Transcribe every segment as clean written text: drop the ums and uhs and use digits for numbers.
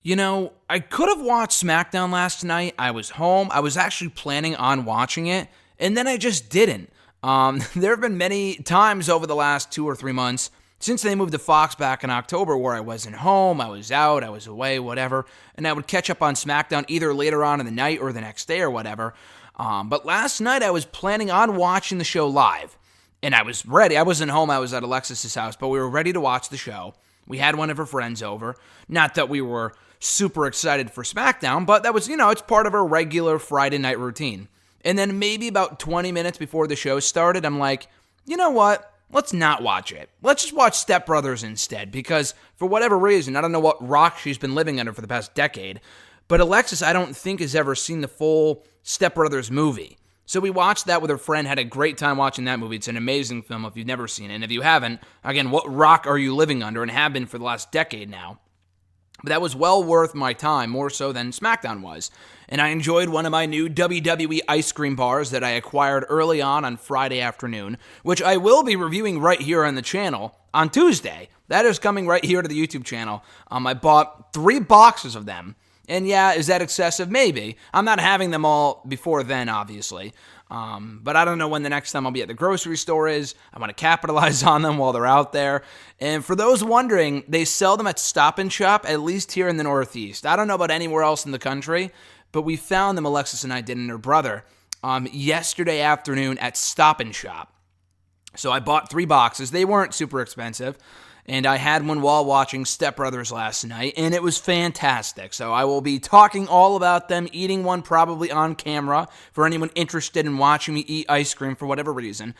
I could have watched SmackDown last night. I was home. I was actually planning on watching it, and then I just didn't. There have been many times over the last 2 or 3 months since they moved to Fox back in October where I wasn't home, I was out, I was away, whatever, and I would catch up on SmackDown either later on in the night or the next day or whatever. But last night I was planning on watching the show live, and I was ready. I wasn't home. I was at Alexis's house, but we were ready to watch the show. We had one of her friends over. Not that we were super excited for SmackDown, but that was, it's part of our regular Friday night routine. And then maybe about 20 minutes before the show started, I'm like, you know what? Let's not watch it. Let's just watch Step Brothers instead, because for whatever reason, I don't know what rock she's been living under for the past decade, but Alexis, I don't think, has ever seen the full Step Brothers movie. So we watched that with her friend, had a great time watching that movie. It's an amazing film if you've never seen it. And if you haven't, again, what rock are you living under and have been for the last decade now? But that was well worth my time, more so than SmackDown was. And I enjoyed one of my new WWE ice cream bars that I acquired early on Friday afternoon, which I will be reviewing right here on the channel on Tuesday. That is coming right here to the YouTube channel. I bought 3 boxes of them. And yeah, is that excessive? Maybe. I'm not having them all before then, obviously. But I don't know when the next time I'll be at the grocery store is. I want to capitalize on them while they're out there. And for those wondering, they sell them at Stop and Shop, at least here in the Northeast. I don't know about anywhere else in the country, but we found them, Alexis and I did, and her brother, yesterday afternoon at Stop and Shop. So I bought 3 boxes. They weren't super expensive. And I had one while watching Step Brothers last night, and it was fantastic. So I will be talking all about them, eating one probably on camera for anyone interested in watching me eat ice cream for whatever reason,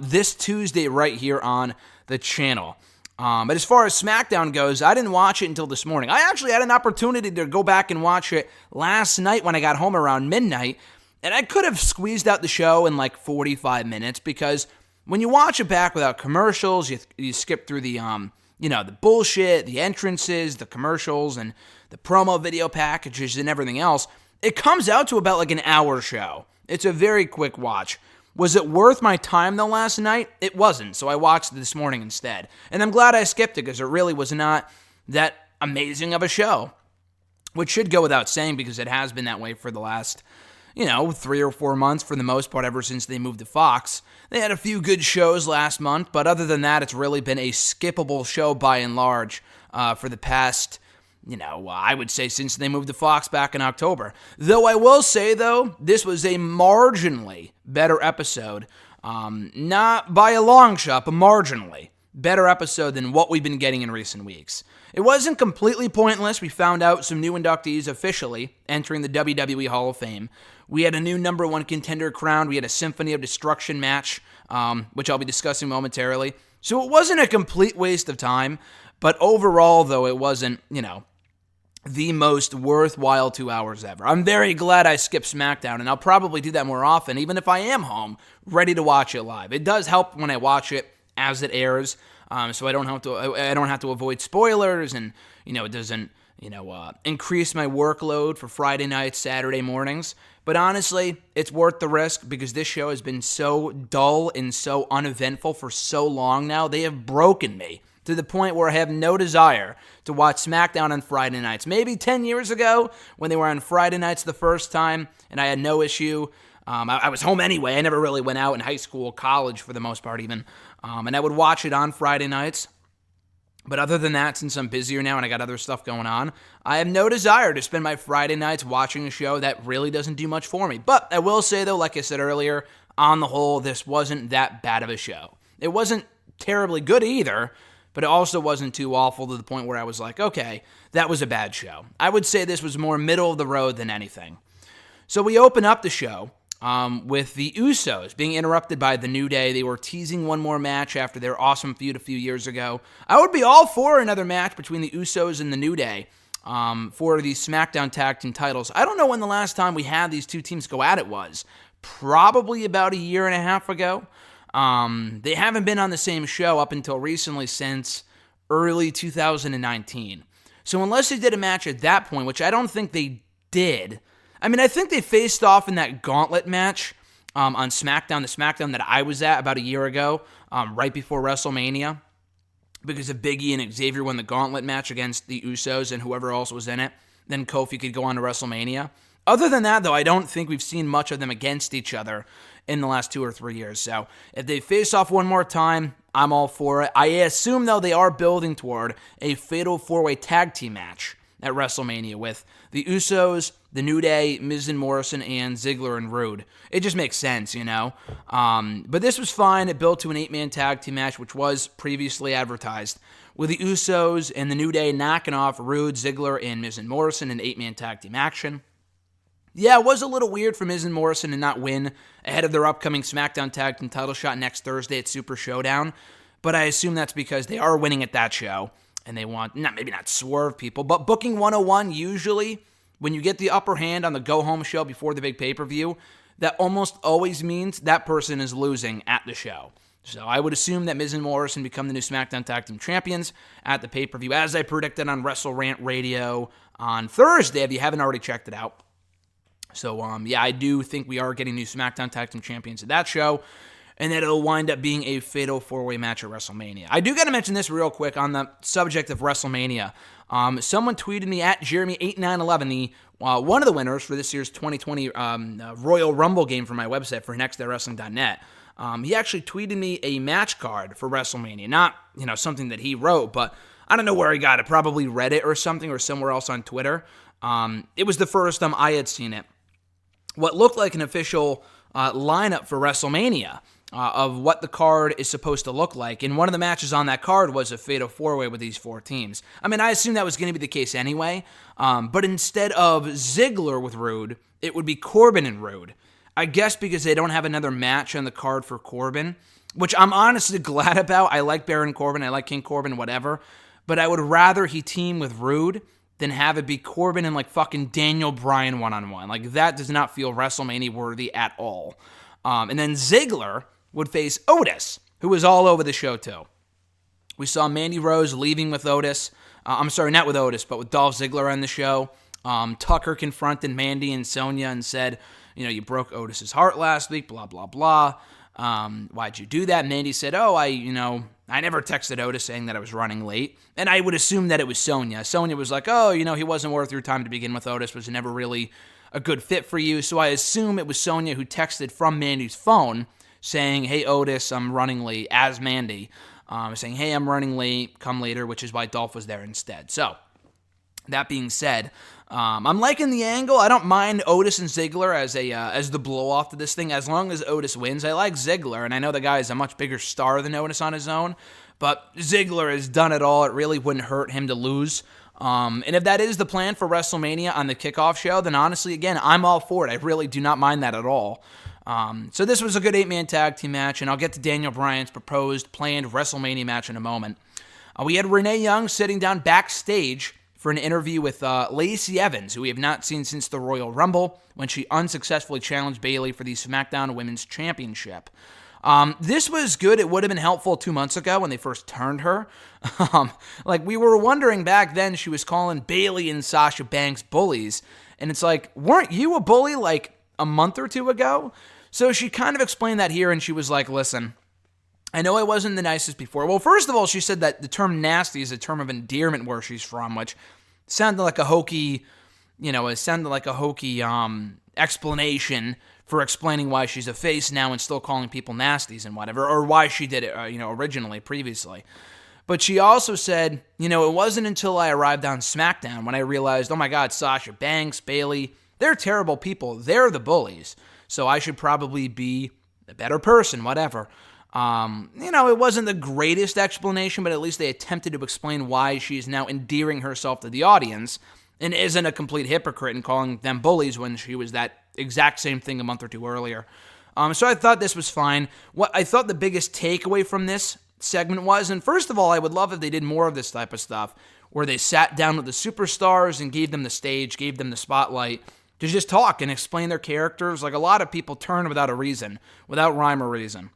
this Tuesday right here on the channel. But as far as SmackDown goes, I didn't watch it until this morning. I actually had an opportunity to go back and watch it last night when I got home around midnight, and I could have squeezed out the show in like 45 minutes because when you watch it back without commercials, you skip through the the bullshit, the entrances, the commercials, and the promo video packages and everything else, it comes out to about like an hour show. It's a very quick watch. Was it worth my time though last night? It wasn't, so I watched it this morning instead. And I'm glad I skipped it because it really was not that amazing of a show, which should go without saying because it has been that way for the last 3 or 4 months for the most part ever since they moved to Fox. They had a few good shows last month, but other than that, it's really been a skippable show by and large for the past, I would say since they moved to Fox back in October. Though I will say, though, this was a marginally better episode. Not by a long shot, but marginally better episode than what we've been getting in recent weeks. It wasn't completely pointless. We found out some new inductees officially entering the WWE Hall of Fame. We had a new number 1 contender crowned. We had a Symphony of Destruction match, which I'll be discussing momentarily. So it wasn't a complete waste of time, but overall, though, it wasn't, the most worthwhile 2 hours ever. I'm very glad I skipped SmackDown, and I'll probably do that more often, even if I am home, ready to watch it live. It does help when I watch it as it airs, so I don't have to avoid spoilers, and it doesn't increase my workload for Friday nights, Saturday mornings. But honestly, it's worth the risk because this show has been so dull and so uneventful for so long now. They have broken me to the point where I have no desire to watch SmackDown on Friday nights. Maybe 10 years ago when they were on Friday nights the first time and I had no issue. I was home anyway. I never really went out in high school, college for the most part even. And I would watch it on Friday nights. But other than that, since I'm busier now and I got other stuff going on, I have no desire to spend my Friday nights watching a show that really doesn't do much for me. But I will say, though, like I said earlier, on the whole, this wasn't that bad of a show. It wasn't terribly good either, but it also wasn't too awful to the point where I was like, okay, that was a bad show. I would say this was more middle of the road than anything. So we open up the show with the Usos being interrupted by the New Day. They were teasing one more match after their awesome feud a few years ago. I would be all for another match between the Usos and the New Day for the SmackDown Tag Team titles. I don't know when the last time we had these two teams go at it was. Probably about a year and a half ago. They haven't been on the same show up until recently since early 2019. So unless they did a match at that point, which I don't think they did. I mean, I think they faced off in that gauntlet match on SmackDown, the SmackDown that I was at about a year ago, right before WrestleMania. because if Big E and Xavier won the gauntlet match against the Usos and whoever else was in it, then Kofi could go on to WrestleMania. Other than that, though, I don't think we've seen much of them against each other in the last 2 or 3 years. So if they face off one more time, I'm all for it. I assume, though, they are building toward a fatal 4-way tag team match at WrestleMania with the Usos, the New Day, Miz and Morrison, and Ziggler and Rude. It just makes sense, you know? But this was fine. It built to an 8-man tag team match, which was previously advertised, with the Usos and the New Day knocking off Rude, Ziggler, and Miz and Morrison in 8-man tag team action. Yeah, it was a little weird for Miz and Morrison to not win ahead of their upcoming SmackDown Tag Team title shot next Thursday at Super Showdown, but I assume that's because they are winning at that show, and they want, maybe not swerve people, but Booking 101, usually, when you get the upper hand on the go-home show before the big pay-per-view, that almost always means that person is losing at the show. So I would assume that Miz and Morrison become the new SmackDown Tag Team Champions at the pay-per-view, as I predicted on Wrestle Rant Radio on Thursday, if you haven't already checked it out. So, I do think we are getting new SmackDown Tag Team Champions at that show, and that it'll wind up being a fatal 4-way match at WrestleMania. I do got to mention this real quick on the subject of WrestleMania. Someone tweeted me at Jeremy8911, the one of the winners for this year's 2020 Royal Rumble game for my website for nextdaywrestling.net. He actually tweeted me a match card for WrestleMania. Not, something that he wrote, but I don't know where he got it. Probably Reddit or something, or somewhere else on Twitter. It was the first time I had seen it. What looked like an official lineup for WrestleMania of what the card is supposed to look like. And one of the matches on that card was a fatal 4-way with these 4 teams. I mean, I assumed that was going to be the case anyway. But instead of Ziggler with Rude, it would be Corbin and Rude. I guess because they don't have another match on the card for Corbin, which I'm honestly glad about. I like Baron Corbin. I like King Corbin, whatever. But I would rather he team with Rude than have it be Corbin and fucking Daniel Bryan one-on-one. That does not feel WrestleMania worthy at all. And then Ziggler would face Otis, who was all over the show too. We saw Mandy Rose leaving with Otis. I'm sorry, not with Otis, but with Dolph Ziggler on the show. Tucker confronted Mandy and Sonya and said, you broke Otis's heart last week, blah, blah, blah. Why'd you do that? Mandy said, I never texted Otis saying that I was running late. And I would assume that it was Sonya. Sonya was like, he wasn't worth your time to begin with. Otis was never really a good fit for you. So I assume it was Sonya who texted from Mandy's phone saying, hey, Otis, I'm running late, as Mandy. Saying, hey, I'm running late, come later, which is why Dolph was there instead. So, that being said, I'm liking the angle. I don't mind Otis and Ziggler as the blow-off to this thing, as long as Otis wins. I like Ziggler, and I know the guy is a much bigger star than Otis on his own, but Ziggler has done it all. It really wouldn't hurt him to lose. And if that is the plan for WrestleMania on the kickoff show, then honestly, again, I'm all for it. I really do not mind that at all. So this was a good 8-man tag team match, and I'll get to Daniel Bryan's proposed planned WrestleMania match in a moment. We had Renee Young sitting down backstage for an interview with Lacey Evans, who we have not seen since the Royal Rumble, when she unsuccessfully challenged Bayley for the SmackDown Women's Championship. This was good. It would have been helpful 2 months ago when they first turned her. We were wondering back then, she was calling Bayley and Sasha Banks bullies, and it's weren't you a bully a month or 2 ago? So she kind of explained that here, and she was like, listen, I know I wasn't the nicest before. Well, first of all, she said that the term nasty is a term of endearment where she's from, which sounded like a hokey, explanation for explaining why she's a face now and still calling people nasties and whatever, or why she did it, originally, previously. But she also said, it wasn't until I arrived on SmackDown when I realized, oh my God, Sasha Banks, Bayley, they're terrible people. They're the bullies. So I should probably be a better person, whatever. It wasn't the greatest explanation, but at least they attempted to explain why she is now endearing herself to the audience and isn't a complete hypocrite in calling them bullies when she was that exact same thing a month or 2 earlier. So I thought this was fine. What I thought the biggest takeaway from this segment was, and first of all, I would love if they did more of this type of stuff, where they sat down with the superstars and gave them the stage, gave them the spotlight, to just talk and explain their characters. A lot of people turn without a reason, without rhyme or reason.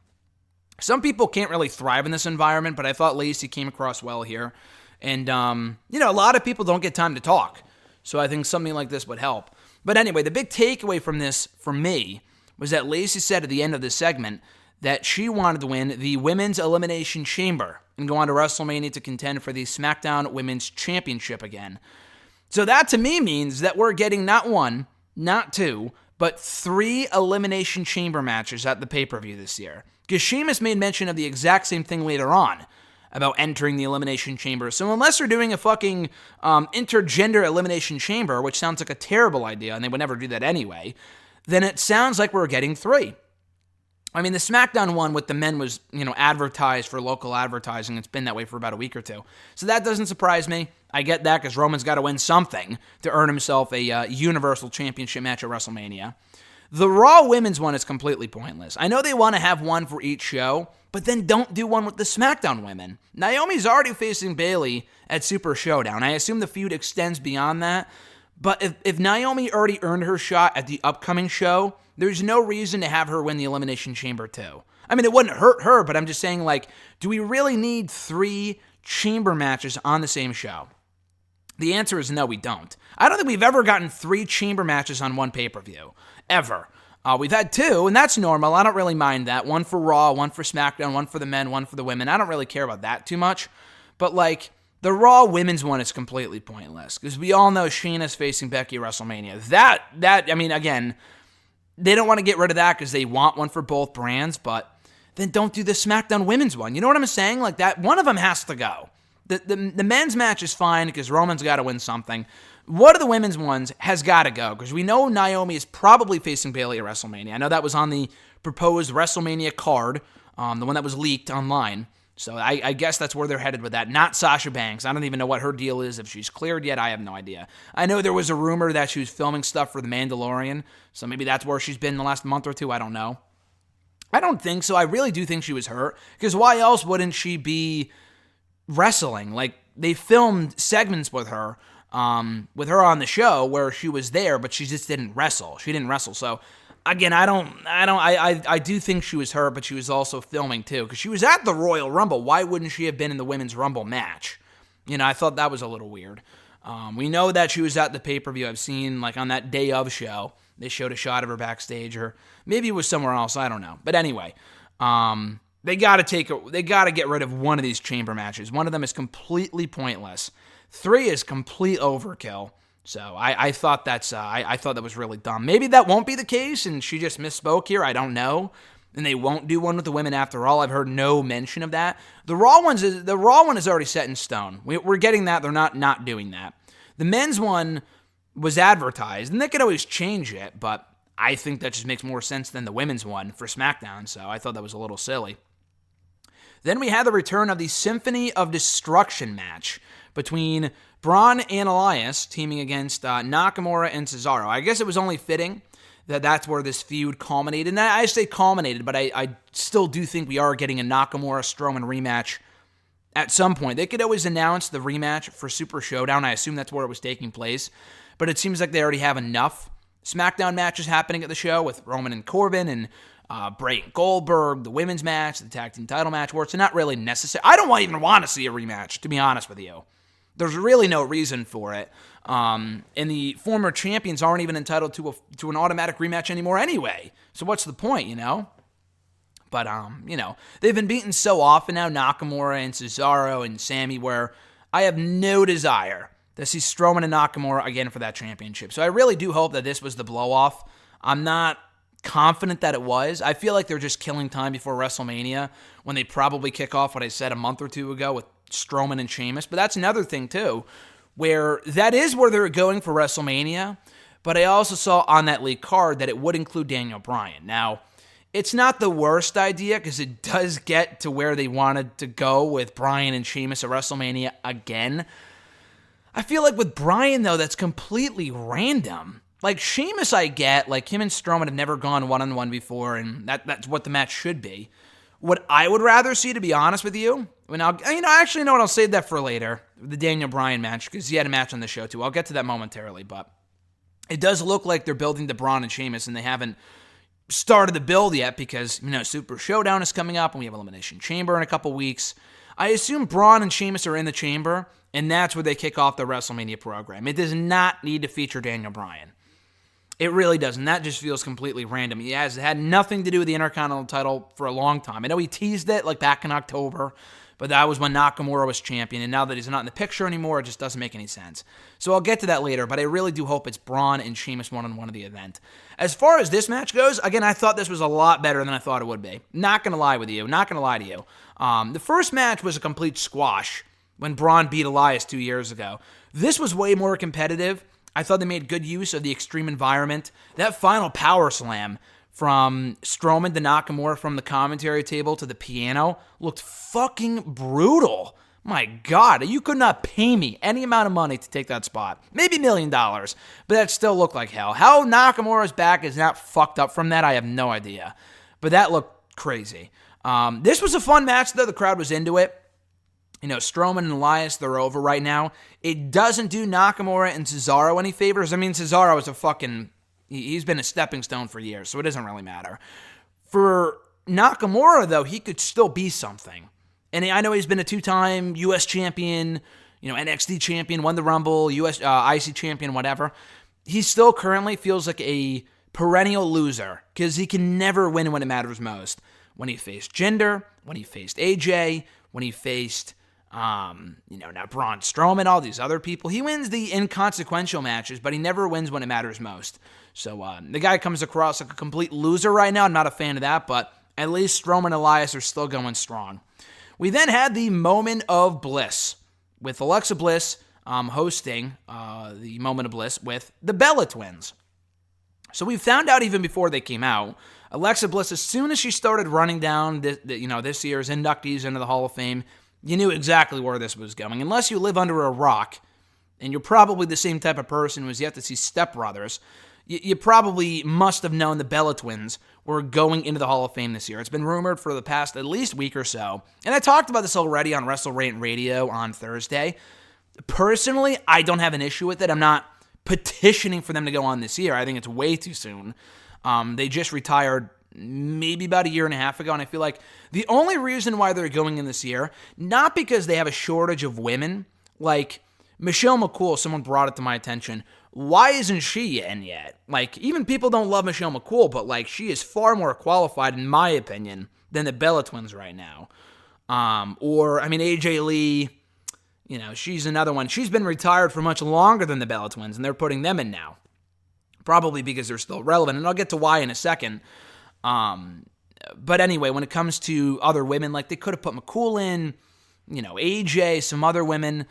Some people can't really thrive in this environment, but I thought Lacey came across well here. And, a lot of people don't get time to talk. So I think something like this would help. But anyway, the big takeaway from this, for me, was that Lacey said at the end of this segment that she wanted to win the Women's Elimination Chamber and go on to WrestleMania to contend for the SmackDown Women's Championship again. So that to me means that we're getting not one, not two, but 3 Elimination Chamber matches at the pay-per-view this year. Because Sheamus made mention of the exact same thing later on about entering the Elimination Chamber. So unless they're doing a fucking intergender Elimination Chamber, which sounds like a terrible idea, and they would never do that anyway, then it sounds like we're getting 3. I mean, the SmackDown one with the men was, advertised for local advertising. It's been that way for about a week or two. So that doesn't surprise me. I get that because Roman's got to win something to earn himself a Universal Championship match at WrestleMania. The Raw Women's one is completely pointless. I know they want to have one for each show, but then don't do one with the SmackDown women. Naomi's already facing Bayley at Super Showdown. I assume the feud extends beyond that. But if Naomi already earned her shot at the upcoming show, there's no reason to have her win the Elimination Chamber too. I mean, it wouldn't hurt her, but I'm just saying, do we really need 3 chamber matches on the same show? The answer is no, we don't. I don't think we've ever gotten 3 chamber matches on one pay-per-view. Ever. We've had 2, and that's normal. I don't really mind that. One for Raw, one for SmackDown, one for the men, one for the women. I don't really care about that too much. But, the Raw Women's one is completely pointless. Because we all know Shayna's facing Becky at WrestleMania. Again, they don't want to get rid of that because they want one for both brands, but then don't do the SmackDown Women's one. You know what I'm saying? That one of them has to go. The men's match is fine because Roman's got to win something. One of the women's ones has got to go because we know Naomi is probably facing Bayley at WrestleMania. I know that was on the proposed WrestleMania card, the one that was leaked online. So I guess that's where they're headed with that. Not Sasha Banks. I don't even know what her deal is. If she's cleared yet, I have no idea. I know there was a rumor that she was filming stuff for The Mandalorian, so maybe that's where she's been the last month or two. I don't know. I don't think so. I really do think she was hurt because why else wouldn't she be wrestling? They filmed segments with her on the show where she was there, but she just didn't wrestle. She didn't wrestle. So again, I do think she was hurt, but she was also filming too because she was at the Royal Rumble. Why wouldn't she have been in the Women's Rumble match? I thought that was a little weird. We know that she was at the pay-per-view. I've seen on that day of show, they showed a shot of her backstage, or maybe it was somewhere else. I don't know. But anyway, they got to get rid of one of these chamber matches. One of them is completely pointless. 3 is complete overkill. So I thought I thought that was really dumb. Maybe that won't be the case, and she just misspoke here. I don't know. And they won't do one with the women after all. I've heard no mention of that. The Raw one is already set in stone. We're getting that. They're not doing that. The men's one was advertised, and they could always change it, but I think that just makes more sense than the women's one for SmackDown. So I thought that was a little silly. Then we had the return of the Symphony of Destruction match between Braun and Elias teaming against Nakamura and Cesaro. I guess it was only fitting that that's where this feud culminated. And I say culminated, but I still do think we are getting a Nakamura-Strowman rematch at some point. They could always announce the rematch for Super Showdown. I assume that's where it was taking place. But it seems like they already have enough SmackDown matches happening at the show with Roman and Corbin and Bray and Goldberg, the women's match, the tag team title match, where it's not really necessary. I don't even want to see a rematch, to be honest with you. There's really no reason for it. And the former champions aren't even entitled to an automatic rematch anymore anyway. So what's the point, But, they've been beaten so often now, Nakamura and Cesaro and Sammy, where I have no desire to see Strowman and Nakamura again for that championship. So I really do hope that this was the blow-off. I'm not confident that it was. I feel like they're just killing time before WrestleMania when they probably kick off what I said a month or two ago with Strowman and Sheamus. But that's another thing, too, where that is where they're going for WrestleMania. But I also saw on that league card that it would include Daniel Bryan. Now, it's not the worst idea because it does get to where they wanted to go with Bryan and Sheamus at WrestleMania again. I feel like with Bryan, though, that's completely random. Sheamus I get, him and Strowman have never gone one-on-one before, and that's what the match should be. What I would rather see, to be honest with you, I'll save that for later, the Daniel Bryan match, because he had a match on the show, too. I'll get to that momentarily, but it does look like they're building to Braun and Sheamus, and they haven't started the build yet because, Super Showdown is coming up, and we have Elimination Chamber in a couple weeks. I assume Braun and Sheamus are in the chamber, and that's where they kick off the WrestleMania program. It does not need to feature Daniel Bryan. It really doesn't. That just feels completely random. It had nothing to do with the Intercontinental title for a long time. I know he teased it back in October, but that was when Nakamura was champion, and now that he's not in the picture anymore, it just doesn't make any sense. So I'll get to that later, but I really do hope it's Braun and Sheamus one-on-one of the event. As far as this match goes, again, I thought this was a lot better than I thought it would be. Not going to lie to you. The first match was a complete squash when Braun beat Elias 2 years ago. This was way more competitive. I thought they made good use of the extreme environment. That final power slam from Strowman to Nakamura from the commentary table to the piano looked fucking brutal. My God, you could not pay me any amount of money to take that spot. Maybe $1 million, but that still looked like hell. How Nakamura's back is not fucked up from that, I have no idea. But that looked crazy. This was a fun match, though. The crowd was into it. Strowman and Elias, they're over right now. It doesn't do Nakamura and Cesaro any favors. I mean, Cesaro is he's been a stepping stone for years, so it doesn't really matter. For Nakamura, though, he could still be something. And I know he's been a 2-time U.S. champion, NXT champion, won the Rumble, U.S. IC champion, whatever. He still currently feels like a perennial loser because he can never win when it matters most. When he faced Jinder, when he faced AJ, when he faced, now Braun Strowman, all these other people. He wins the inconsequential matches, but he never wins when it matters most. So the guy comes across like a complete loser right now. I'm not a fan of that, but at least Strowman and Elias are still going strong. We then had the Moment of Bliss with Alexa Bliss hosting the Moment of Bliss with the Bella Twins. So we found out even before they came out, Alexa Bliss, as soon as she started running down this year's inductees into the Hall of Fame, you knew exactly where this was going. Unless you live under a rock, and you're probably the same type of person who has yet to see Step Brothers, you probably must have known the Bella Twins were going into the Hall of Fame this year. It's been rumored for the past at least week or so. And I talked about this already on WrestleRant Radio on Thursday. Personally, I don't have an issue with it. I'm not petitioning for them to go on this year. I think it's way too soon. They just retired maybe about a year and a half ago, and I feel like the only reason why they're going in this year, not because they have a shortage of women, like Michelle McCool, someone brought it to my attention. Why isn't she in yet? Like, even people don't love Michelle McCool, but like, she is far more qualified, in my opinion, than the Bella Twins right now. AJ Lee, she's another one. She's been retired for much longer than the Bella Twins, and they're putting them in now. Probably because they're still relevant, and I'll get to why in a second. But anyway, when it comes to other women, like they could have put McCool in, AJ, some other women,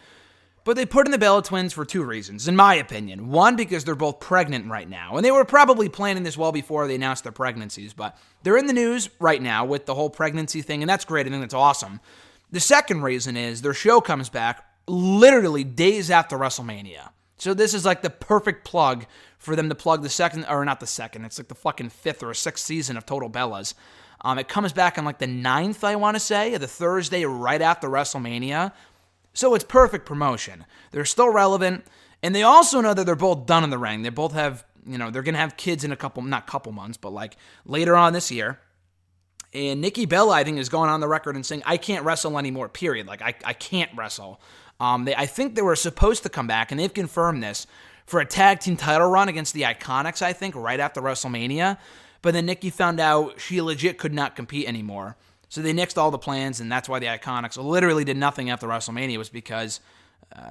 but they put in the Bella Twins for 2 reasons, in my opinion. One, because they're both pregnant right now, and they were probably planning this well before they announced their pregnancies, but they're in the news right now with the whole pregnancy thing, and that's great. I think that's awesome. The second reason is their show comes back literally days after WrestleMania. So this is like the perfect plug for them to plug it's like the fucking 5th or 6th season of Total Bellas. It comes back on like the 9th, I want to say, the Thursday right after WrestleMania. So it's perfect promotion. They're still relevant, and they also know that they're both done in the ring. They both have, they're going to have kids in not couple months, but like later on this year. And Nikki Bella, I think, is going on the record and saying, I can't wrestle anymore, period. Like, I can't wrestle. I think they were supposed to come back, and they've confirmed this, for a tag team title run against the Iconics, I think, right after WrestleMania. But then Nikki found out she legit could not compete anymore. So they nixed all the plans, and that's why the Iconics literally did nothing after WrestleMania, was because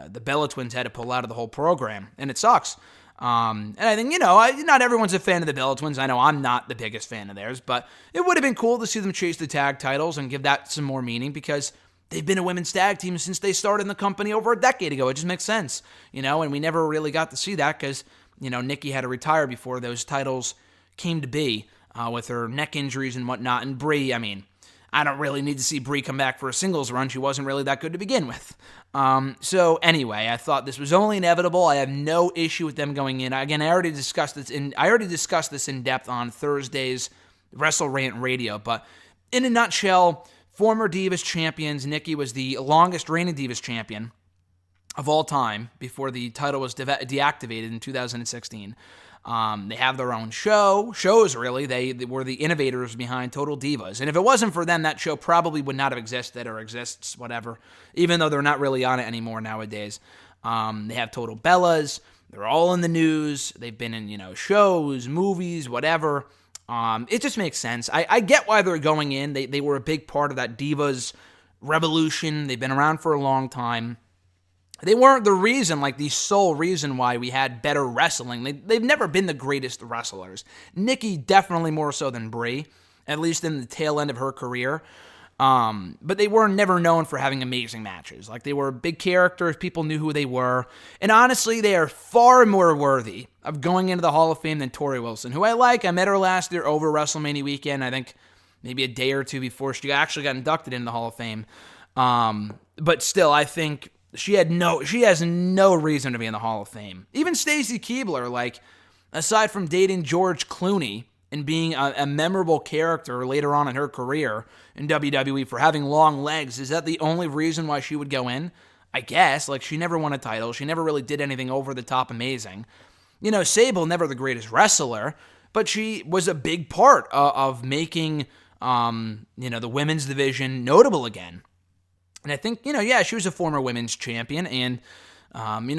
the Bella Twins had to pull out of the whole program, and it sucks. And I think, not everyone's a fan of the Bella Twins. I know I'm not the biggest fan of theirs, but it would have been cool to see them chase the tag titles and give that some more meaning, because they've been a women's tag team since they started in the company over a decade ago. It just makes sense, and we never really got to see that because, Nikki had to retire before those titles came to be with her neck injuries and whatnot. And Brie, I don't really need to see Brie come back for a singles run. She wasn't really that good to begin with. So anyway, I thought this was only inevitable. I have no issue with them going in. Again, I already discussed this in depth on Thursday's WrestleRant Radio. But in a nutshell, former Divas champions. Nikki was the longest reigning Divas champion of all time before the title was deactivated in 2016. They have their own shows really. They were the innovators behind Total Divas. And if it wasn't for them, that show probably would not have existed or exists, whatever, even though they're not really on it anymore nowadays. They have Total Bellas. They're all in the news. They've been in, shows, movies, whatever. It just makes sense. I get why they're going in. They were a big part of that Divas Revolution. They've been around for a long time. They weren't the reason, like the sole reason why we had better wrestling. They've never been the greatest wrestlers. Nikki definitely more so than Brie, at least in the tail end of her career. But they were never known for having amazing matches. Like, they were big characters. People knew who they were. And honestly, they are far more worthy of going into the Hall of Fame than Tori Wilson, who I like. I met her last year over WrestleMania weekend. I think maybe a day or two before she actually got inducted into the Hall of Fame. But still, I think she has no reason to be in the Hall of Fame. Even Stacy Keibler, like, aside from dating George Clooney and being a memorable character later on in her career in WWE for having long legs, is that the only reason why she would go in? I guess. Like, she never won a title. She never really did anything over the top amazing. You know, Sable, never the greatest wrestler, but she was a big part of making, the women's division notable again. And I think, she was a former women's champion, and,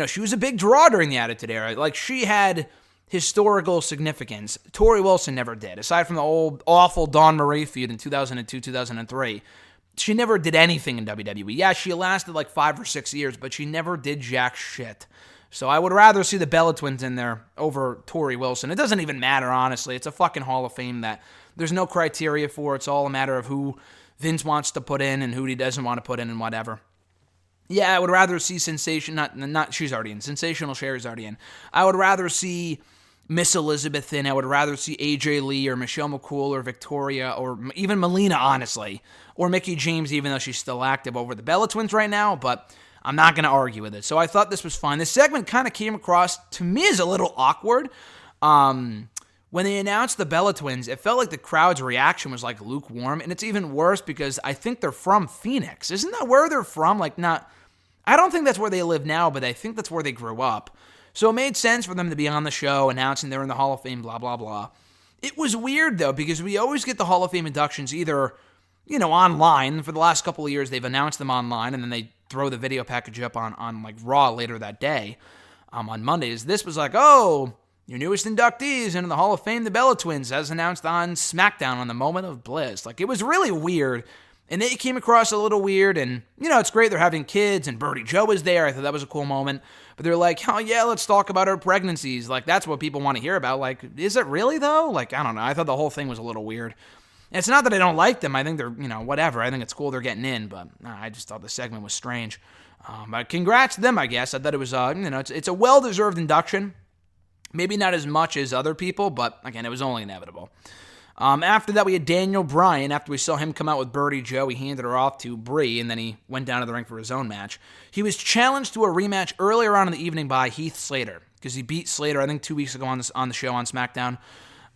she was a big draw during the Attitude Era. Like, she had historical significance. Tori Wilson never did. Aside from the old, awful Dawn Marie feud in 2002, 2003, she never did anything in WWE. Yeah, she lasted like 5 or 6 years, but she never did jack shit. So I would rather see the Bella Twins in there over Tori Wilson. It doesn't even matter, honestly. It's a fucking Hall of Fame that there's no criteria for. It's all a matter of who Vince wants to put in and who he doesn't want to put in and whatever. Yeah, I would rather see she's already in. Sensational Sherry's already in. I would rather see Miss Elizabeth in. I would rather see AJ Lee or Michelle McCool or Victoria or even Melina, honestly. Or Mickie James, even though she's still active, over the Bella Twins right now, but I'm not going to argue with it. So I thought this was fine. This segment kind of came across, to me, as a little awkward. When they announced the Bella Twins, it felt like the crowd's reaction was like lukewarm, and it's even worse because I think they're from Phoenix. Isn't that where they're from? I don't think that's where they live now, but I think that's where they grew up. So it made sense for them to be on the show announcing they're in the Hall of Fame, blah, blah, blah. It was weird, though, because we always get the Hall of Fame inductions either, online. For the last couple of years, they've announced them online, and then they throw the video package up on like Raw later that day on Mondays. This was like, oh, your newest inductees into the Hall of Fame, the Bella Twins, as announced on SmackDown on the Moment of Bliss. Like, it was really weird, and it came across a little weird, and, it's great they're having kids, and Birdie Joe was there. I thought that was a cool moment. But they're like, oh, yeah, let's talk about her pregnancies. Like, that's what people want to hear about. Like, is it really, though? Like, I don't know. I thought the whole thing was a little weird. And it's not that I don't like them. I think they're, whatever. I think it's cool they're getting in, but I just thought the segment was strange. But congrats to them, I guess. I thought it was, it's a well-deserved induction. Maybe not as much as other people, but, again, it was only inevitable. After that, we had Daniel Bryan. After we saw him come out with Birdie Joe, he handed her off to Brie, and then he went down to the ring for his own match. He was challenged to a rematch earlier on in the evening by Heath Slater, because he beat Slater, I think, 2 weeks ago on the show on SmackDown.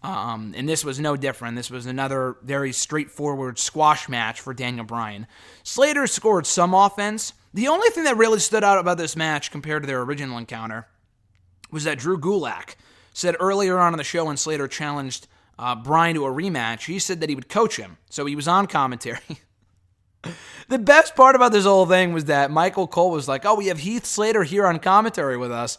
And this was no different. This was another very straightforward squash match for Daniel Bryan. Slater scored some offense. The only thing that really stood out about this match compared to their original encounter was that Drew Gulak said earlier on in the show when Slater challenged Bryan to a rematch, he said that he would coach him. So he was on commentary. The best part about this whole thing was that Michael Cole was like, oh, we have Heath Slater here on commentary with us.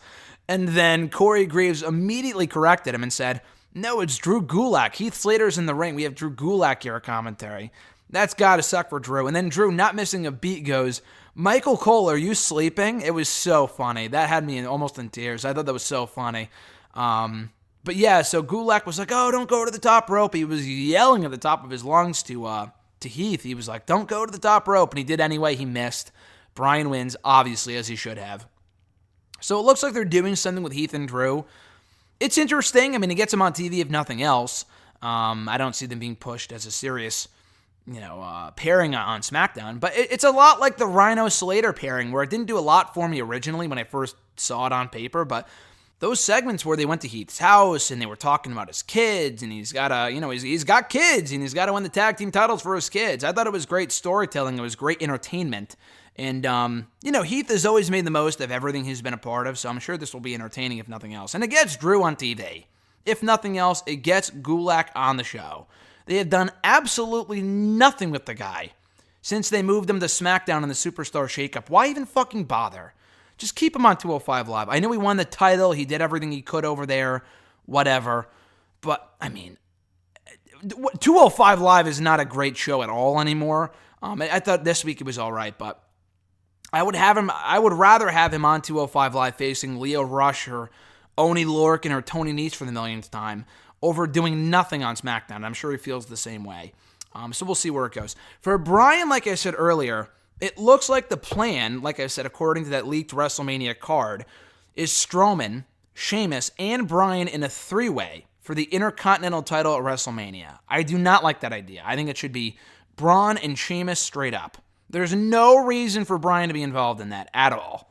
And then Corey Graves immediately corrected him and said, no, it's Drew Gulak. Heath Slater's in the ring. We have Drew Gulak here on commentary. That's got to suck for Drew. And then Drew, not missing a beat, goes, Michael Cole, are you sleeping? It was so funny. That had me almost in tears. I thought that was so funny. But yeah, so Gulak was like, oh, don't go to the top rope. He was yelling at the top of his lungs to Heath. He was like, don't go to the top rope. And he did anyway. He missed. Bryan wins, obviously, as he should have. So it looks like they're doing something with Heath and Drew. It's interesting. I mean, it gets him on TV if nothing else. I don't see them being pushed as a serious, pairing on SmackDown. But it's a lot like the Rhino Slater pairing, where it didn't do a lot for me originally when I first saw it on paper. But those segments where they went to Heath's house and they were talking about his kids, and he's got he's got kids and he's got to win the tag team titles for his kids. I thought it was great storytelling. It was great entertainment. And, Heath has always made the most of everything he's been a part of, so I'm sure this will be entertaining if nothing else. And it gets Drew on TV. If nothing else, it gets Gulak on the show. They have done absolutely nothing with the guy since they moved him to SmackDown in the Superstar Shakeup. Why even fucking bother? Just keep him on 205 Live. I know he won the title. He did everything he could over there. Whatever. But, 205 Live is not a great show at all anymore. I thought this week it was all right, but I would rather have him on 205 Live facing Leo Rush or Oney Lorcan or Tony Nese for the millionth time over doing nothing on SmackDown. I'm sure he feels the same way. So we'll see where it goes. For Bryan, like I said earlier, it looks like the plan, like I said, according to that leaked WrestleMania card, is Strowman, Sheamus, and Bryan in a three-way for the Intercontinental title at WrestleMania. I do not like that idea. I think it should be Braun and Sheamus straight up. There's no reason for Bryan to be involved in that at all.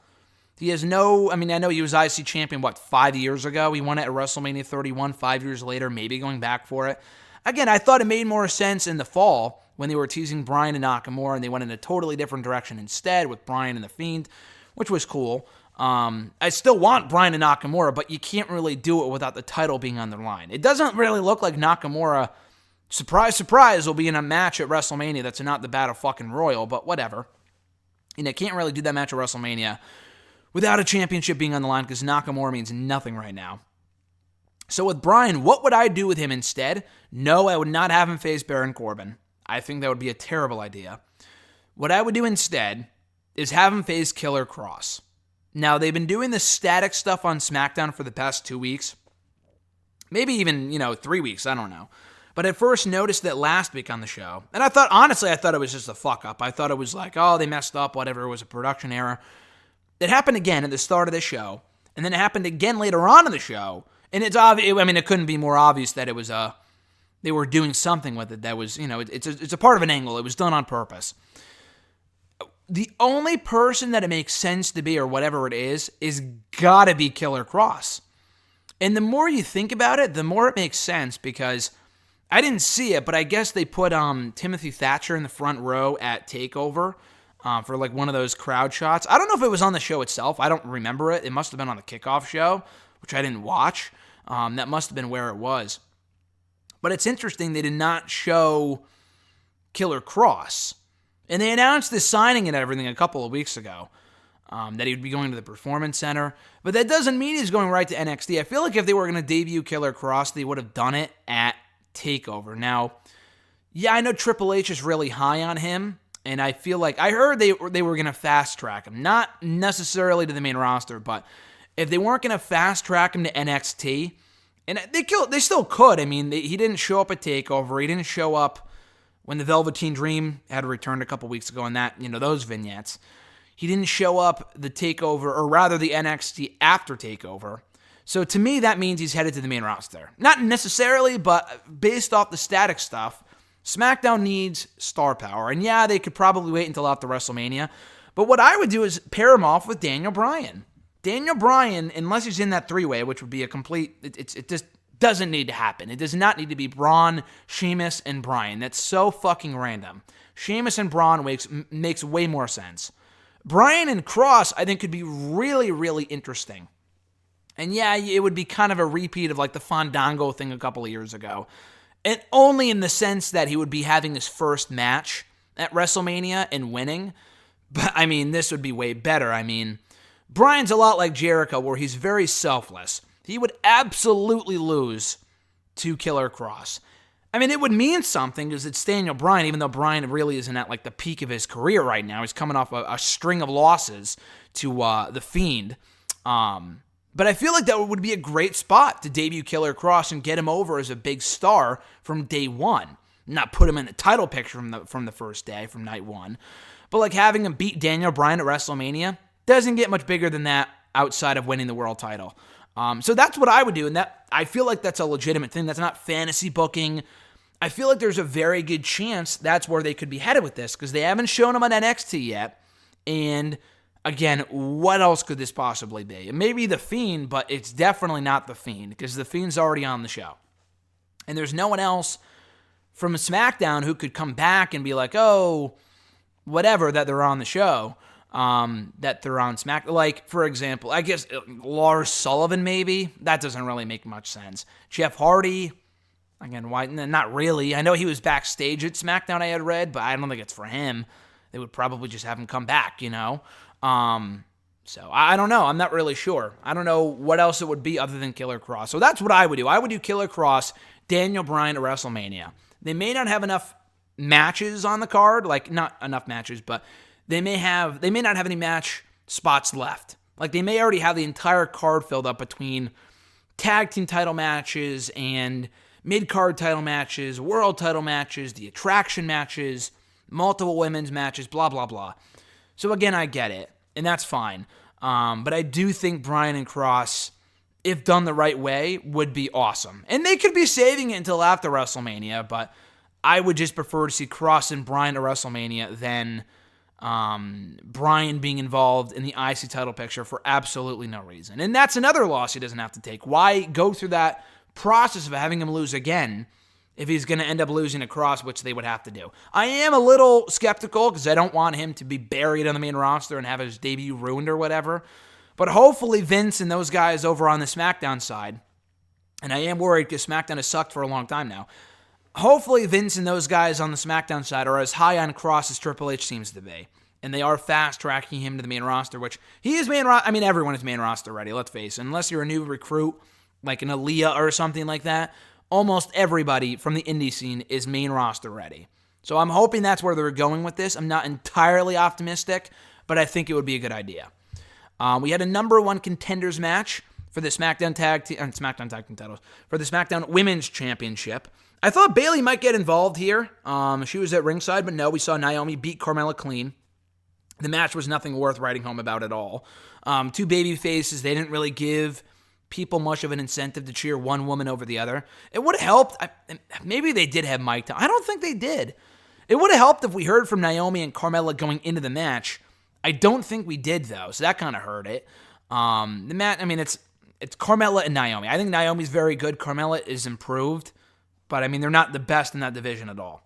He has I know he was IC champion, 5 years ago? He won it at WrestleMania 31, 5 years later, maybe going back for it. Again, I thought it made more sense in the fall when they were teasing Bryan and Nakamura, and they went in a totally different direction instead with Bryan and the Fiend, which was cool. I still want Bryan and Nakamura, but you can't really do it without the title being on the line. It doesn't really look like Nakamura, surprise, surprise, will be in a match at WrestleMania that's not the Battle fucking Royal, but whatever. Can't really do that match at WrestleMania without a championship being on the line because Nakamura means nothing right now. So with Bryan, what would I do with him instead? No, I would not have him face Baron Corbin. I think that would be a terrible idea. What I would do instead is have him face Killer Kross. Now, they've been doing the static stuff on SmackDown for the past 2 weeks. Maybe even, 3 weeks, I don't know. But I first noticed that last week on the show. And I thought it was just a fuck up. I thought it was like, oh, they messed up, whatever, it was a production error. It happened again at the start of the show. And then it happened again later on in the show. And it's obvious, it couldn't be more obvious that it was they were doing something with it that was, it's a part of an angle. It was done on purpose. The only person that it makes sense to be, or whatever it is gotta be Killer Kross. And the more you think about it, the more it makes sense, because I didn't see it, but I guess they put Timothy Thatcher in the front row at TakeOver for like one of those crowd shots. I don't know if it was on the show itself. I don't remember it. It must have been on the kickoff show, which I didn't watch. That must have been where it was. But it's interesting, they did not show Killer Kross. And they announced this signing and everything a couple of weeks ago, that he would be going to the Performance Center. But that doesn't mean he's going right to NXT. I feel like if they were going to debut Killer Kross, they would have done it at TakeOver. Now, yeah, I know Triple H is really high on him, and I feel like I heard they were going to fast track him. Not necessarily to the main roster, but if they weren't going to fast track him to NXT, and they still could. He didn't show up at TakeOver. He didn't show up when the Velveteen Dream had returned a couple weeks ago, and that, those vignettes. He didn't show up the TakeOver, or rather the NXT after TakeOver. So to me, that means he's headed to the main roster. Not necessarily, but based off the static stuff, SmackDown needs star power. And yeah, they could probably wait until after WrestleMania. But what I would do is pair him off with Daniel Bryan. Daniel Bryan, unless he's in that three-way, which would be a complete... It just doesn't need to happen. It does not need to be Braun, Sheamus, and Bryan. That's so fucking random. Sheamus and Braun makes way more sense. Bryan and Kross, I think, could be really, really interesting. And yeah, it would be kind of a repeat of like the Fandango thing a couple of years ago. And only in the sense that he would be having his first match at WrestleMania and winning. But, this would be way better. Bryan's a lot like Jericho, where he's very selfless. He would absolutely lose to Killer Kross. It would mean something because it's Daniel Bryan, even though Bryan really isn't at like the peak of his career right now. He's coming off a string of losses to the Fiend. But I feel like that would be a great spot to debut Killer Kross and get him over as a big star from day one. Not put him in the title picture from the first day, from night one. But like having him beat Daniel Bryan at WrestleMania doesn't get much bigger than that outside of winning the world title. So that's what I would do, and that I feel like that's a legitimate thing. That's not fantasy booking. I feel like there's a very good chance that's where they could be headed with this, because they haven't shown him on NXT yet. And again, what else could this possibly be? It may be the Fiend, but it's definitely not the Fiend, because the Fiend's already on the show. And there's no one else from SmackDown who could come back and be like, oh, whatever, that they're on the show. That they're on SmackDown. Like, for example, I guess Lars Sullivan, maybe? That doesn't really make much sense. Jeff Hardy, again, why? Not really. I know he was backstage at SmackDown, I had read, but I don't think it's for him. They would probably just have him come back, So, I don't know. I'm not really sure. I don't know what else it would be other than Killer Kross. So that's what I would do. I would do Killer Kross, Daniel Bryan at WrestleMania. They may not have enough matches on the card, like not enough matches, but they may not have any match spots left. Like they may already have the entire card filled up between tag team title matches and mid-card title matches, world title matches, the attraction matches, multiple women's matches, blah, blah, blah. So again, I get it, and that's fine. But I do think Bryan and Cross, if done the right way, would be awesome. And they could be saving it until after WrestleMania, but I would just prefer to see Cross and Bryan at WrestleMania than Bryan being involved in the IC title picture for absolutely no reason. And that's another loss he doesn't have to take. Why go through that process of having him lose again if he's going to end up losing a Cross, which they would have to do? I am a little skeptical because I don't want him to be buried on the main roster and have his debut ruined or whatever. But hopefully Vince and those guys over on the SmackDown side, and I am worried because SmackDown has sucked for a long time now, hopefully Vince and those guys on the SmackDown side are as high on Cross as Triple H seems to be. And they are fast-tracking him to the main roster, which he is main roster. I mean, everyone is main roster ready, let's face it. Unless you're a new recruit, like an Aaliyah or something like that, almost everybody from the indie scene is main roster ready. So I'm hoping that's where they're going with this. I'm not entirely optimistic, but I think it would be a good idea. We had a number one contenders match for the SmackDown Tag Team titles, for the SmackDown Women's Championship. I thought Bayley might get involved here. She was at ringside, but no, we saw Naomi beat Carmella clean. The match was nothing worth writing home about at all. Two baby faces, they didn't really give people much of an incentive to cheer one woman over the other. It would have helped. Maybe they did have mic time. I don't think they did. It would have helped if we heard from Naomi and Carmella going into the match. I don't think we did, though, so that kind of hurt it. The match, I mean, it's Carmella and Naomi. I think Naomi's very good. Carmella is improved, but I mean, they're not the best in that division at all.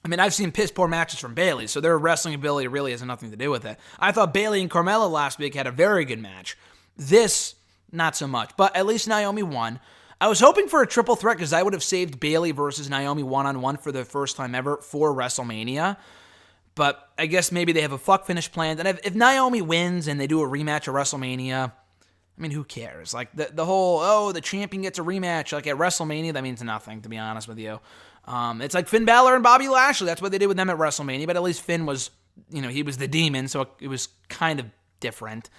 I mean, I've seen piss-poor matches from Bayley, so their wrestling ability really has nothing to do with it. I thought Bayley and Carmella last week had a very good match. This, not so much, but at least Naomi won. I was hoping for a triple threat because I would have saved Bayley versus Naomi one-on-one for the first time ever for WrestleMania. But I guess maybe they have a fuck finish planned. And if Naomi wins and they do a rematch at WrestleMania, I mean, who cares? Like, the whole, the champion gets a rematch, like at WrestleMania, that means nothing, to be honest with you. It's like Finn Balor and Bobby Lashley. That's what they did with them at WrestleMania, but at least Finn was, he was the demon, so it was kind of different.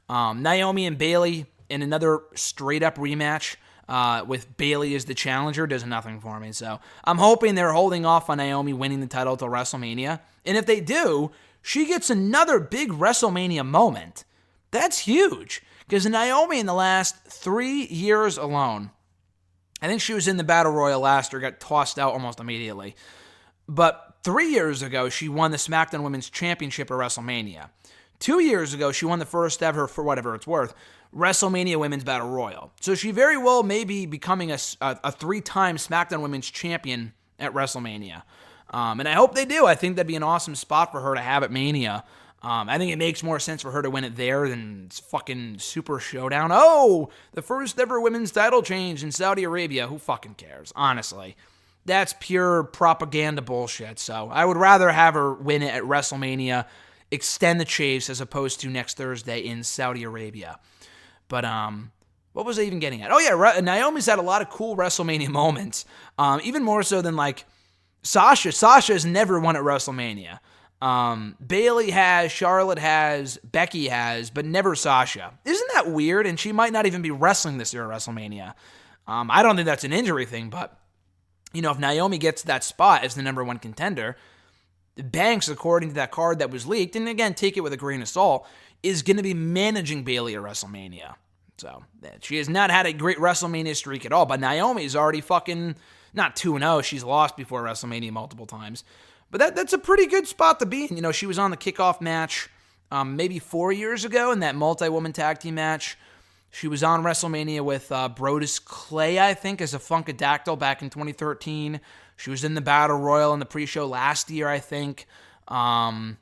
Naomi and Bayley in another straight-up rematch with Bayley as the challenger does nothing for me. So I'm hoping they're holding off on Naomi winning the title till WrestleMania. And if they do, she gets another big WrestleMania moment. That's huge. Because Naomi in the last 3 years alone, I think she was in the Battle Royal last year, got tossed out almost immediately. But 3 years ago, she won the SmackDown Women's Championship at WrestleMania. 2 years ago, she won the first ever, for whatever it's worth, WrestleMania Women's Battle Royal. So she very well may be becoming a 3-time SmackDown Women's Champion at WrestleMania. And I hope they do. I think that'd be an awesome spot for her to have at Mania. I think it makes more sense for her to win it there than fucking Super Showdown. Oh, the first ever women's title change in Saudi Arabia. Who fucking cares? Honestly. That's pure propaganda bullshit. So I would rather have her win it at WrestleMania, extend the chase as opposed to next Thursday in Saudi Arabia. But what was I even getting at? Oh yeah, Naomi's had a lot of cool WrestleMania moments. Even more so than like Sasha. Sasha has never won at WrestleMania. Bayley has, Charlotte has, Becky has, but never Sasha. Isn't that weird? And she might not even be wrestling this year at WrestleMania. I don't think that's an injury thing, but if Naomi gets that spot as the number one contender, Banks, according to that card that was leaked, and again, take it with a grain of salt, is going to be managing Bayley at WrestleMania. So, she has not had a great WrestleMania streak at all, but Naomi's already fucking, not 2-0, she's lost before WrestleMania multiple times. But that's a pretty good spot to be in. She was on the kickoff match maybe 4 years ago in that multi-woman tag team match. She was on WrestleMania with Brodus Clay, I think, as a Funkadactyl back in 2013. She was in the Battle Royal in the pre-show last year, I think. I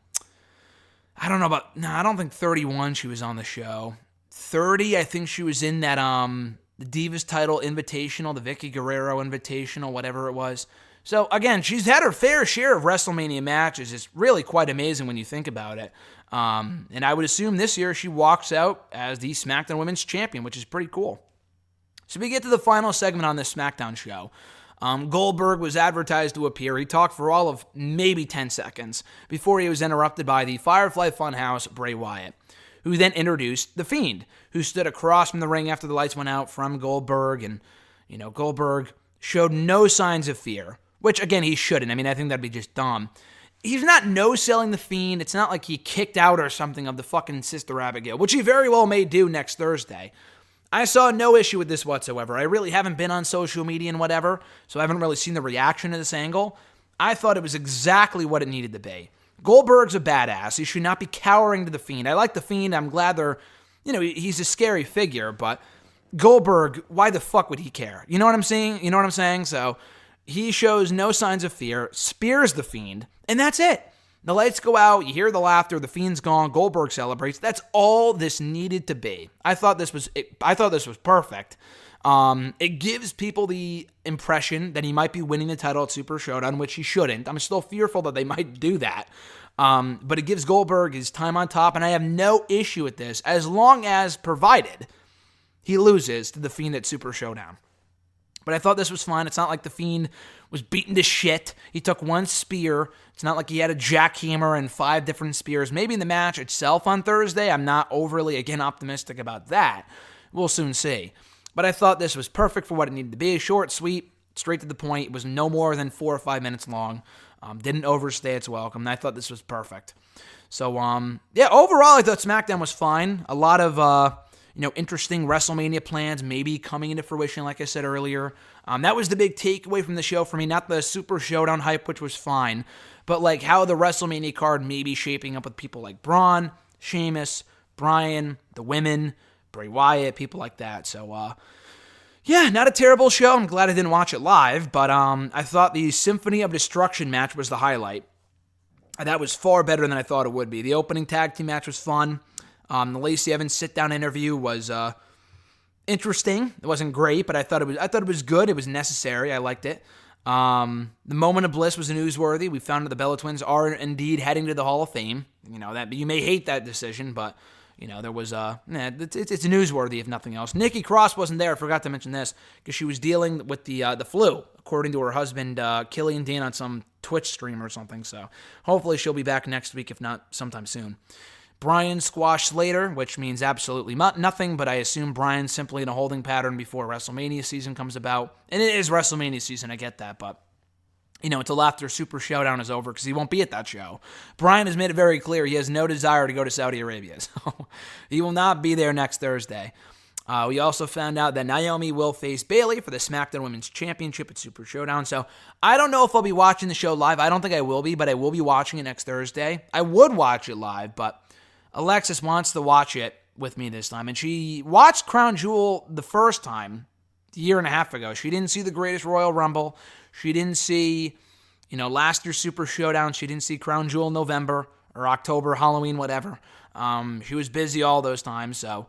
don't think 31 she was on the show. 30, I think she was in that the Divas title invitational, the Vicky Guerrero invitational, whatever it was. So, again, she's had her fair share of WrestleMania matches. It's really quite amazing when you think about it. And I would assume this year she walks out as the SmackDown Women's Champion, which is pretty cool. So we get to the final segment on this SmackDown show. Goldberg was advertised to appear. He talked for all of maybe 10 seconds before he was interrupted by the Firefly Funhouse, Bray Wyatt, who then introduced The Fiend, who stood across from the ring after the lights went out from Goldberg. And, Goldberg showed no signs of fear, which, again, he shouldn't. I mean, I think that'd be just dumb. He's not no-selling The Fiend. It's not like he kicked out or something of the fucking Sister Abigail, which he very well may do next Thursday. I saw no issue with this whatsoever. I really haven't been on social media and whatever, so I haven't really seen the reaction to this angle. I thought it was exactly what it needed to be. Goldberg's a badass. He should not be cowering to The Fiend. I like The Fiend. I'm glad he's a scary figure, but Goldberg, why the fuck would he care? You know what I'm saying? So he shows no signs of fear, spears The Fiend, and that's it. The lights go out, you hear the laughter, The Fiend's gone, Goldberg celebrates. That's all this needed to be. I thought this was perfect. It gives people the impression that he might be winning the title at Super Showdown, which he shouldn't. I'm still fearful that they might do that. But it gives Goldberg his time on top, and I have no issue with this as long as, provided, he loses to The Fiend at Super Showdown. But I thought this was fine. It's not like The Fiend was beaten to shit. He took one spear. It's not like he had a jackhammer and 5 different spears. Maybe in the match itself on Thursday, I'm not overly, again, optimistic about that. We'll soon see. But I thought this was perfect for what it needed to be. Short, sweet, straight to the point. It was no more than 4 or 5 minutes long. Didn't overstay its welcome. And I thought this was perfect. So, overall, I thought SmackDown was fine. A lot of interesting WrestleMania plans maybe coming into fruition, like I said earlier. That was the big takeaway from the show for me. Not the Super Showdown hype, which was fine, but like how the WrestleMania card may be shaping up with people like Braun, Sheamus, Bryan, the women, Bray Wyatt, people like that. So, not a terrible show. I'm glad I didn't watch it live, but I thought the Symphony of Destruction match was the highlight. That was far better than I thought it would be. The opening tag team match was fun. The Lacey Evans sit-down interview was interesting. It wasn't great, but I thought it was good. It was necessary. I liked it. The Moment of Bliss was newsworthy. We found that the Bella Twins are indeed heading to the Hall of Fame. That you may hate that decision, but there was it's newsworthy if nothing else. Nikki Cross wasn't there. I forgot to mention this because she was dealing with the flu, according to her husband Killian Dean on some Twitch stream or something. So hopefully she'll be back next week, if not sometime soon. Bryan squashed Slater, which means absolutely nothing, but I assume Bryan's simply in a holding pattern before WrestleMania season comes about. And it is WrestleMania season, I get that, but, until after Super Showdown is over, because he won't be at that show. Bryan has made it very clear he has no desire to go to Saudi Arabia, so he will not be there next Thursday. We also found out that Naomi will face Bayley for the SmackDown Women's Championship at Super Showdown. So I don't know if I'll be watching the show live. I don't think I will be, but I will be watching it next Thursday. I would watch it live, but Alexis wants to watch it with me this time. And she watched Crown Jewel the first time a year and a half ago. She didn't see the Greatest Royal Rumble. She didn't see, last year's Super Showdown. She didn't see Crown Jewel in November or October, Halloween, whatever. She was busy all those times, so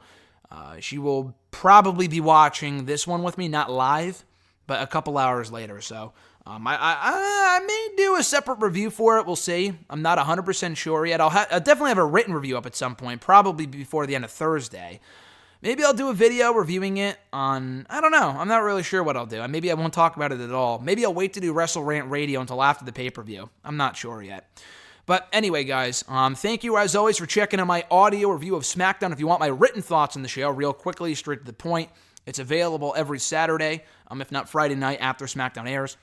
she will probably be watching this one with me, not live, but a couple hours later. So I may do a separate review for it. We'll see. I'm not 100% sure yet. I'll definitely have a written review up at some point, probably before the end of Thursday. Maybe I'll do a video reviewing it on, I don't know. I'm not really sure what I'll do. Maybe I won't talk about it at all. Maybe I'll wait to do Wrestle Rant Radio until after the pay-per-view. I'm not sure yet. But anyway, guys, thank you as always for checking out my audio review of SmackDown. If you want my written thoughts on the show, real quickly, straight to the point, it's available every Saturday, if not Friday night after SmackDown airs,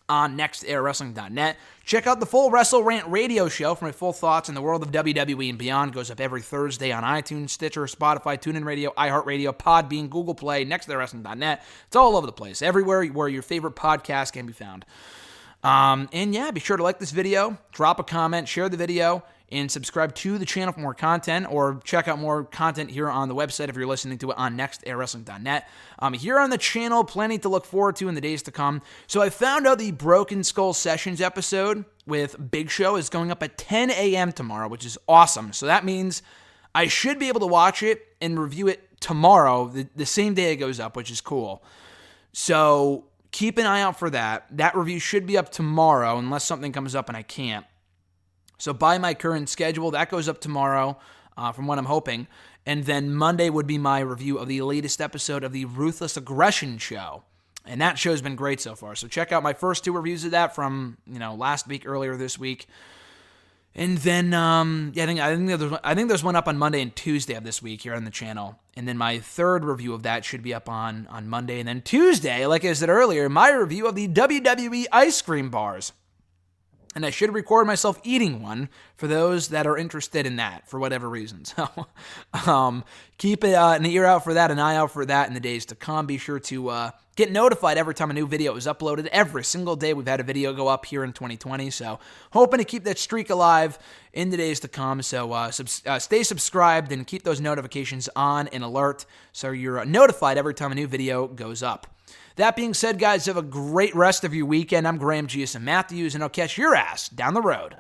on nextairwrestling.net. Check out the full Wrestle Rant Radio show for my full thoughts in the world of WWE and beyond. It goes up every Thursday on iTunes, Stitcher, Spotify, TuneIn Radio, iHeartRadio, Podbean, Google Play, nextairwrestling.net. It's all over the place, everywhere where your favorite podcast can be found. Be sure to like this video, drop a comment, share the video, and subscribe to the channel for more content, or check out more content here on the website if you're listening to it on nextairwrestling.net. Here on the channel, plenty to look forward to in the days to come. So I found out the Broken Skull Sessions episode with Big Show is going up at 10 a.m. tomorrow, which is awesome. So that means I should be able to watch it and review it tomorrow, the same day it goes up, which is cool. So keep an eye out for that. That review should be up tomorrow unless something comes up and I can't. So by my current schedule, that goes up tomorrow, from what I'm hoping. And then Monday would be my review of the latest episode of the Ruthless Aggression Show. And that show's been great so far. So check out my first 2 reviews of that from, last week, earlier this week. And then, I think there's one up on Monday and Tuesday of this week here on the channel. And then my 3rd review of that should be up on Monday. And then Tuesday, like I said earlier, my review of the WWE ice cream bars. And I should record myself eating one for those that are interested in that for whatever reason. So keep an ear out for that, an eye out for that in the days to come. Be sure to get notified every time a new video is uploaded. Every single day we've had a video go up here in 2020. So hoping to keep that streak alive in the days to come. So stay subscribed and keep those notifications on and alert so you're notified every time a new video goes up. That being said, guys, have a great rest of your weekend. I'm Graham G.S. Matthews, and I'll catch your ass down the road.